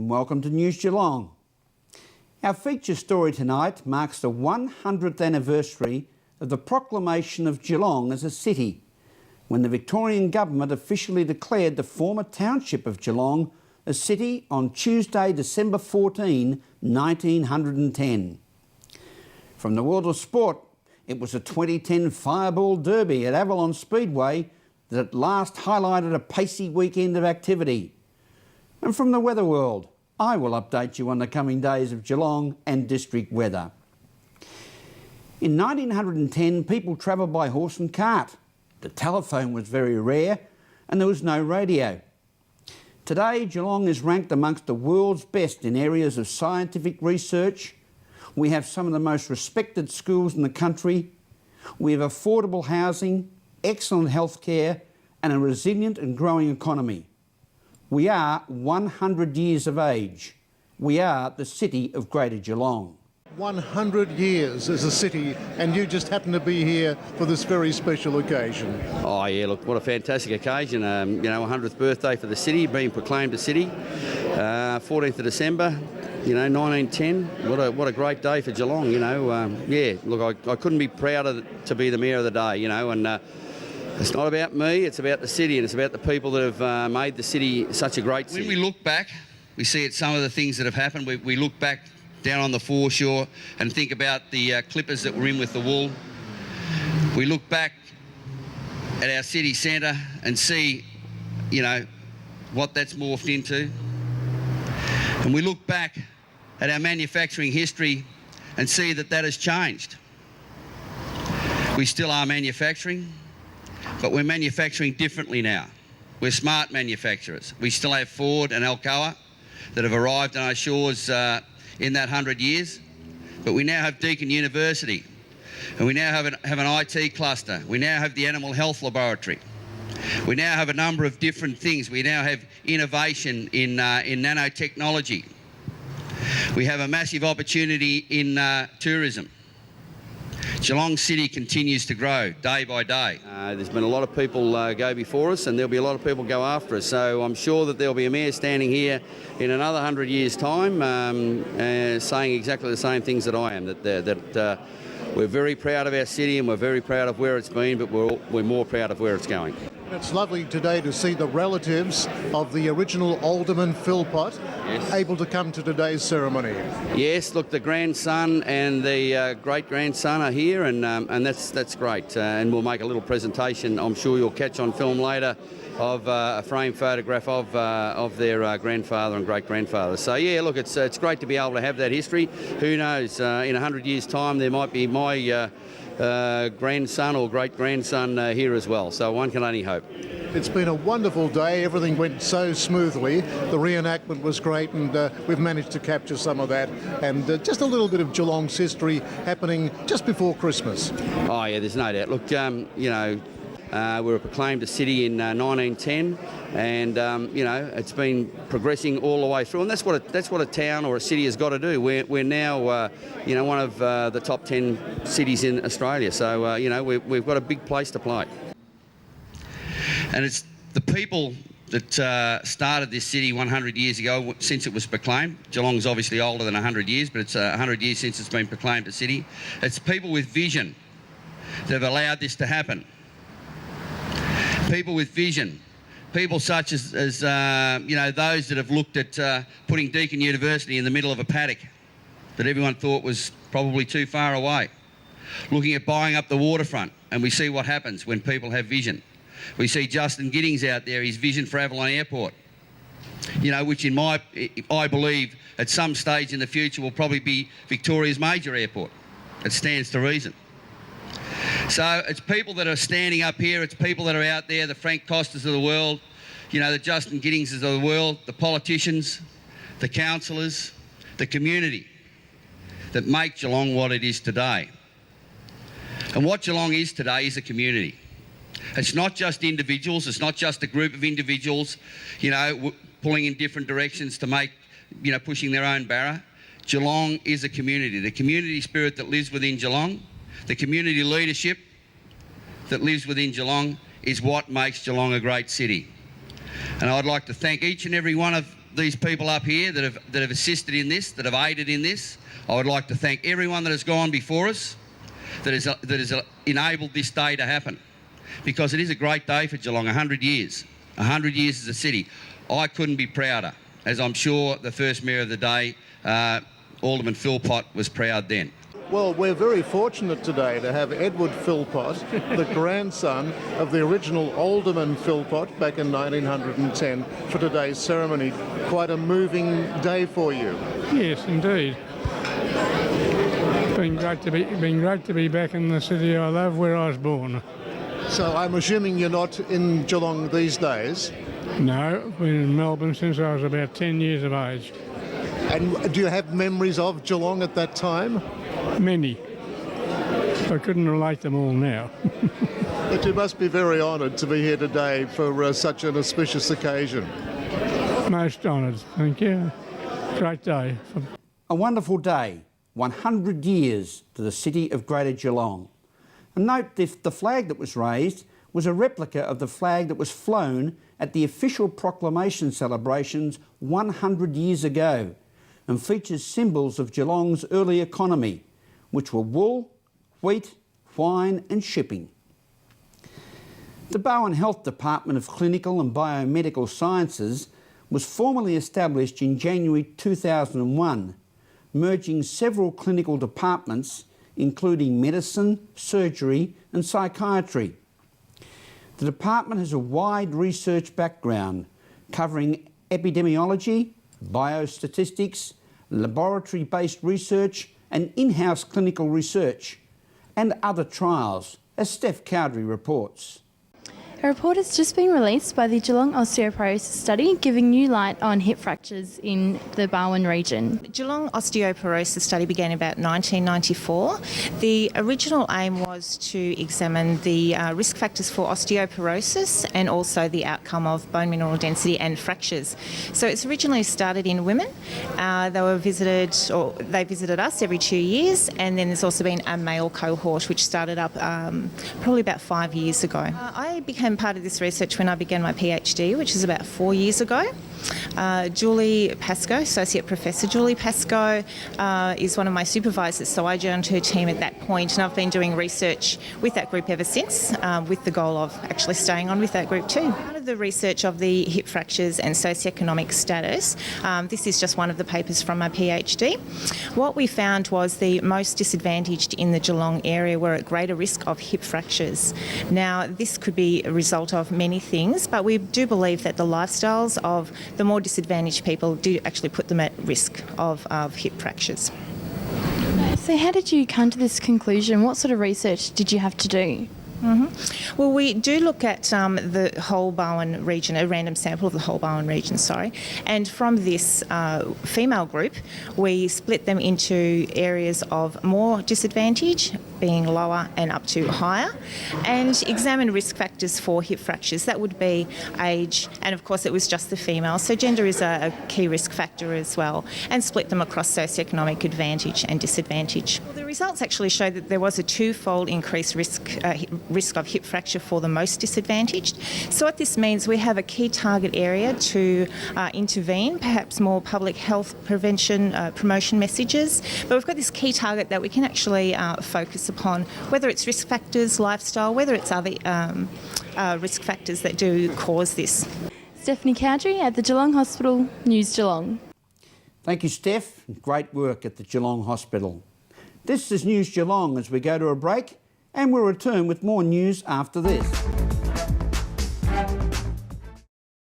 and welcome to News Geelong. Our feature story tonight marks the 100th anniversary of the proclamation of Geelong as a city, when the Victorian Government officially declared the former township of Geelong a city on Tuesday, December 14, 1910. From the world of sport, it was the 2010 Fireball Derby at Avalon Speedway that at last highlighted a pacey weekend of activity. And from the weather world, I will update you on the coming days of Geelong and district weather. In 1910, people travelled by horse and cart. The telephone was very rare and there was no radio. Today, Geelong is ranked amongst the world's best in areas of scientific research. We have some of the most respected schools in the country. We have affordable housing, excellent healthcare and a resilient and growing economy. We are 100 years of age. We are the city of Greater Geelong. 100 years as a city, and you just happen to be here for this very special occasion. Oh yeah, look, what a fantastic occasion. 100th birthday for the city, being proclaimed a city. 14th of December, 1910. What a great day for Geelong, I couldn't be prouder to be the mayor of the day, and it's not about me, it's about the city, and it's about the people that have made the city such a great city. When we look back, we see at some of the things that have happened. We look back down on the foreshore and think about the clippers that were in with the wool. We look back at our city centre and see, what that's morphed into. And we look back at our manufacturing history and see that that has changed. We still are manufacturing, but we're manufacturing differently now. We're smart manufacturers. We still have Ford and Alcoa that have arrived on our shores in that 100 years, but we now have Deakin University, and we now have an IT cluster. We now have the Animal Health Laboratory. We now have a number of different things. We now have innovation in nanotechnology. We have a massive opportunity in tourism. Geelong City continues to grow day by day. There's been a lot of people go before us, and there'll be a lot of people go after us. So I'm sure that there'll be a mayor standing here in another 100 years' time saying exactly the same things that I am, that we're very proud of our city and we're very proud of where it's been, but we're more proud of where it's going. It's lovely today to see the relatives of the original Alderman Philpott able to come to today's ceremony. Yes, look, the grandson and the great-grandson are here, and that's great. And we'll make a little presentation, I'm sure you'll catch on film later, of a framed photograph of their grandfather and great-grandfather. So yeah, look, it's great to be able to have that history. Who knows, in 100 years' time there might be my grandson or great-grandson here as well, so one can only hope. It's been a wonderful day. Everything went so smoothly. The reenactment was great, and we've managed to capture some of that, and just a little bit of Geelong's history happening just before Christmas. Oh yeah, there's no doubt. Look, we were proclaimed a city in 1910, and it's been progressing all the way through, and that's what a town or a city has got to do. We're now one of the top 10 cities in Australia, so we've got a big place to play. And it's the people that started this city 100 years ago, since it was proclaimed. Geelong's obviously older than 100 years, but it's 100 years since it's been proclaimed a city. It's people with vision that have allowed this to happen. People with vision, people such as those that have looked at putting Deakin University in the middle of a paddock that everyone thought was probably too far away. Looking at buying up the waterfront, and we see what happens when people have vision. We see Justin Giddings out there, his vision for Avalon Airport, which I believe at some stage in the future will probably be Victoria's major airport. It stands to reason. So it's people that are standing up here, it's people that are out there, the Frank Costas of the world, the Justin Giddingses of the world, the politicians, the councillors, the community that make Geelong what it is today. And what Geelong is today is a community. It's not just individuals, it's not just a group of individuals, pulling in different directions to make, pushing their own barrow. Geelong is a community. The community spirit that lives within Geelong, the community leadership that lives within Geelong is what makes Geelong a great city. And I'd like to thank each and every one of these people up here that have assisted in this, that have aided in this. I would like to thank everyone that has gone before us, that has enabled this day to happen, because it is a great day for Geelong. 100 years, 100 years as a city. I couldn't be prouder, as I'm sure the first mayor of the day, Alderman Philpott, was proud then. Well, we're very fortunate today to have Edward Philpott, the grandson of the original Alderman Philpott back in 1910, for today's ceremony. Quite a moving day for you. Yes, indeed. It's been great to be back in the city I love, where I was born. So I'm assuming you're not in Geelong these days? No, I've been in Melbourne since I was about 10 years of age. And do you have memories of Geelong at that time? Many. I couldn't relate them all now. But you must be very honoured to be here today for such an auspicious occasion. Most honoured, thank you. Great day. A wonderful day, 100 years to the city of Greater Geelong. And note the flag that was raised was a replica of the flag that was flown at the official proclamation celebrations 100 years ago, and features symbols of Geelong's early economy, which were wool, wheat, wine and shipping. The Bowen Health Department of Clinical and Biomedical Sciences was formally established in January 2001, merging several clinical departments including medicine, surgery and psychiatry. The department has a wide research background covering epidemiology, biostatistics, laboratory-based research and in-house clinical research and other trials, as Steph Cowdery reports. A report has just been released by the Geelong Osteoporosis Study, giving new light on hip fractures in the Bowen region. Geelong Osteoporosis Study began about 1994. The original aim was to examine the risk factors for osteoporosis and also the outcome of bone mineral density and fractures. So it's originally started in women. They visited us every 2 years, and then there's also been a male cohort which started up probably about 5 years ago. I became part of this research when I began my PhD, which is about 4 years ago. Julie Pascoe, Associate Professor Julie Pascoe, is one of my supervisors, so I joined her team at that point, and I've been doing research with that group ever since, with the goal of actually staying on with that group too. Part of the research of the hip fractures and socioeconomic status, this is just one of the papers from my PhD. What we found was the most disadvantaged in the Geelong area were at greater risk of hip fractures. Now, this could be a result of many things, but we do believe that the lifestyles of the more disadvantaged people do actually put them at risk of hip fractures. So how did you come to this conclusion? What sort of research did you have to do? Well, we do look at the whole Bowen region, a random sample of the whole Bowen region, and from this female group, we split them into areas of more disadvantage, being lower and up to higher, and examine risk factors for hip fractures. That would be age, and of course it was just the female, so gender is a key risk factor as well, and split them across socioeconomic advantage and disadvantage. The results actually show that there was a twofold increased risk of hip fracture for the most disadvantaged. So what this means, we have a key target area to intervene, perhaps more public health prevention, promotion messages, but we've got this key target that we can actually focus upon, whether it's risk factors, lifestyle, whether it's other risk factors that do cause this. Stephanie Cowdery at the Geelong Hospital, News Geelong. Thank you, Steph. Great work at the Geelong Hospital. This is News Geelong as we go to a break, and we'll return with more news after this.